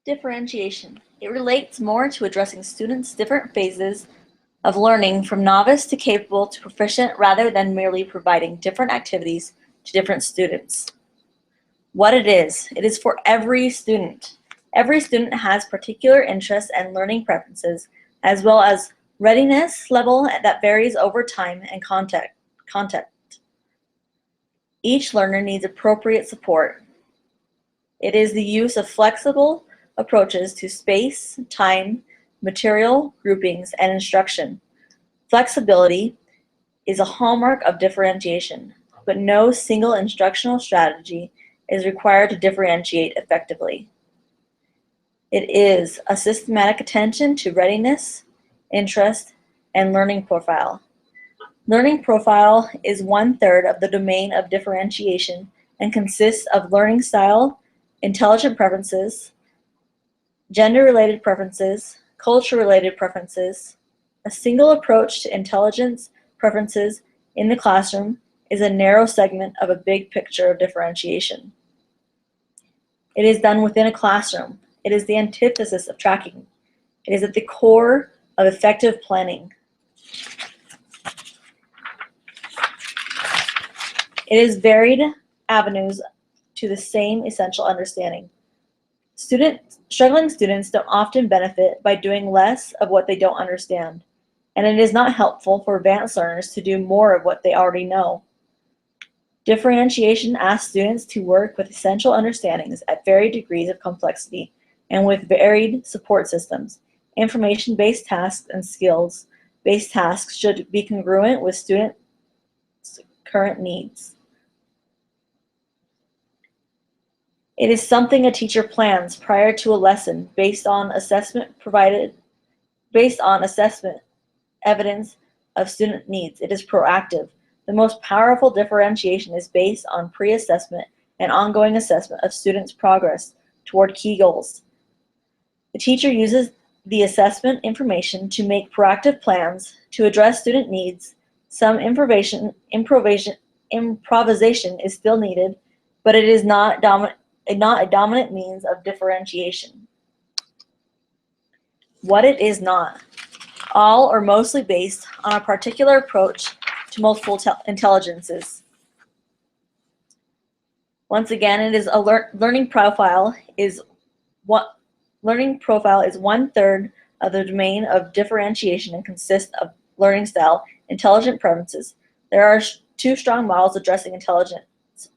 Differentiation. It relates more to addressing students' different phases of learning from novice to capable to proficient rather than merely providing different activities to different students. What it is for every student. Every student has particular interests and learning preferences, as well as readiness level that varies over time and context. Each learner needs appropriate support. It is the use of flexible approaches to space, time, material, groupings, and instruction. Flexibility is a hallmark of differentiation, but no single instructional strategy is required to differentiate effectively. It is a systematic attention to readiness, interest, and learning profile. Learning profile is 1/3 of the domain of differentiation and consists of learning style, intelligent preferences, gender-related preferences, culture-related preferences. A single approach to intelligence preferences in the classroom is a narrow segment of a big picture of differentiation. It is done within a classroom. It is the antithesis of tracking. It is at the core of effective planning. It is varied avenues to the same essential understanding. Struggling students don't often benefit by doing less of what they don't understand, and it is not helpful for advanced learners to do more of what they already know. Differentiation asks students to work with essential understandings at varied degrees of complexity and with varied support systems. Information-based tasks and skills-based tasks should be congruent with students' current needs. It is something a teacher plans prior to a lesson based on assessment evidence of student needs. It is proactive. The most powerful differentiation is based on pre-assessment and ongoing assessment of students' progress toward key goals. The teacher uses the assessment information to make proactive plans to address student needs. Some improvisation is still needed, but it is not a dominant means of differentiation. What it is not. All or mostly based on a particular approach to multiple intelligences. Once again, it is a learning profile is 1/3 of the domain of differentiation and consists of learning style, intelligent preferences. There are two strong models addressing intelligence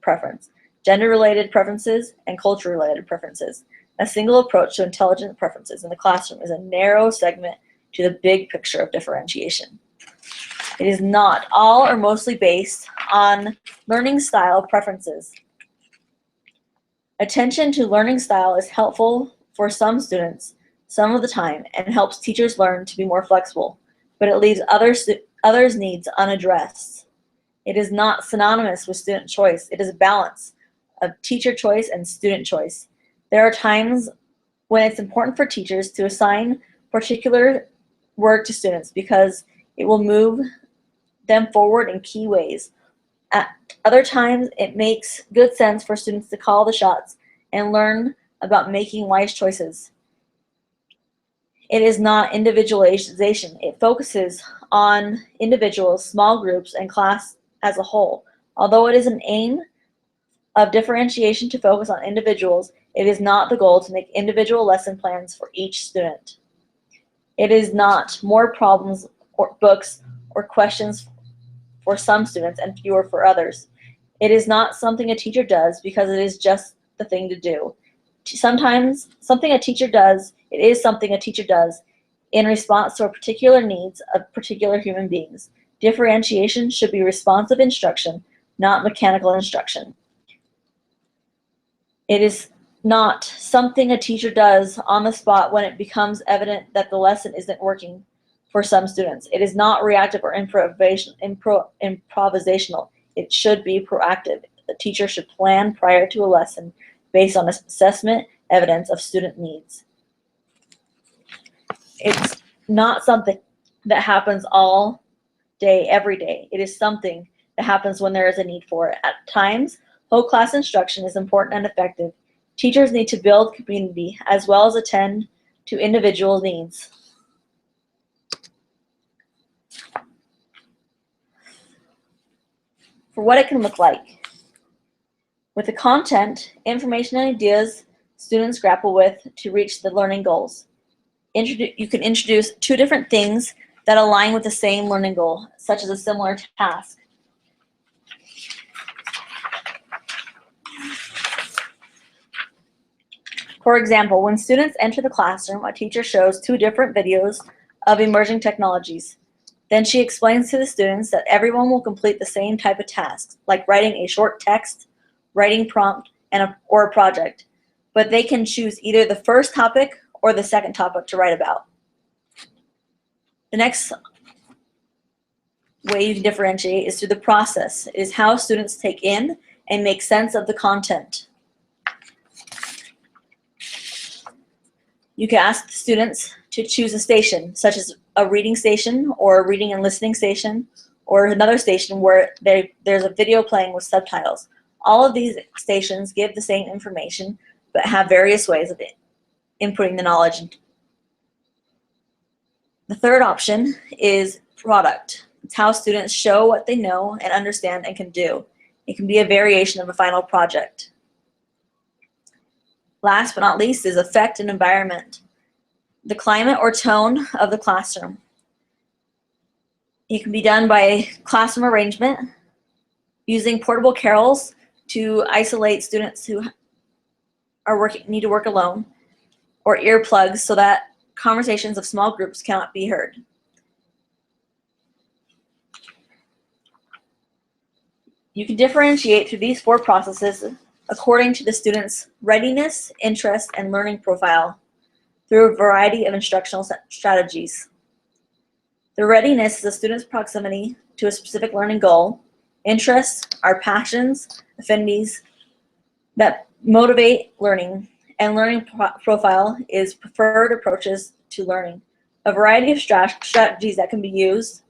preference: gender-related preferences and culture-related preferences. A single approach to intelligent preferences in the classroom is a narrow segment to the big picture of differentiation. It is not all or mostly based on learning style preferences. Attention to learning style is helpful for some students some of the time and helps teachers learn to be more flexible, but it leaves others' needs unaddressed. It is not synonymous with student choice. It is a balance of teacher choice and student choice. There are times when it's important for teachers to assign particular work to students because it will move them forward in key ways. At other times, it makes good sense for students to call the shots and learn about making wise choices. It is not individualization. It focuses on individuals, small groups, and class as a whole. Although it is an aim of differentiation to focus on individuals, it is not the goal to make individual lesson plans for each student. It is not more problems or books or questions for some students and fewer for others. It is not something a teacher does because it is just the thing to do. Sometimes it is something a teacher does in response to particular needs of particular human beings. Differentiation should be responsive instruction, not mechanical instruction. It is not something a teacher does on the spot when it becomes evident that the lesson isn't working for some students. It is not reactive or improvisational. It should be proactive. The teacher should plan prior to a lesson based on assessment evidence of student needs. It's not something that happens all day, every day. It is something that happens when there is a need for it. At times, whole class instruction is important and effective. Teachers need to build community as well as attend to individual needs. For what it can look like. With the content, information, and ideas students grapple with to reach the learning goals. You can introduce two different things that align with the same learning goal, such as a similar task. For example, when students enter the classroom, a teacher shows two different videos of emerging technologies. Then she explains to the students that everyone will complete the same type of tasks, like writing a short text, writing prompt, or a project. But they can choose either the first topic or the second topic to write about. The next way you can differentiate is through the process. It is how students take in and make sense of the content. You can ask the students to choose a station, such as a reading station or a reading and listening station, or another station where there's a video playing with subtitles. All of these stations give the same information, but have various ways of inputting the knowledge. The third option is product. It's how students show what they know and understand and can do. It can be a variation of a final project. Last but not least is effect and environment. The climate or tone of the classroom. It can be done by classroom arrangement, using portable carols to isolate students who need to work alone, or earplugs so that conversations of small groups cannot be heard. You can differentiate through these four processes according to the student's readiness, interest, and learning profile through a variety of instructional strategies. The readiness is a student's proximity to a specific learning goal. Interests are passions, affinities that motivate learning, and learning profile is preferred approaches to learning. A variety of strategies that can be used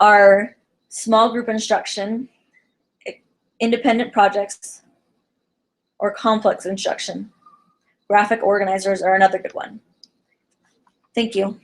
are small group instruction, independent projects, or complex instruction. Graphic organizers are another good one. Thank you.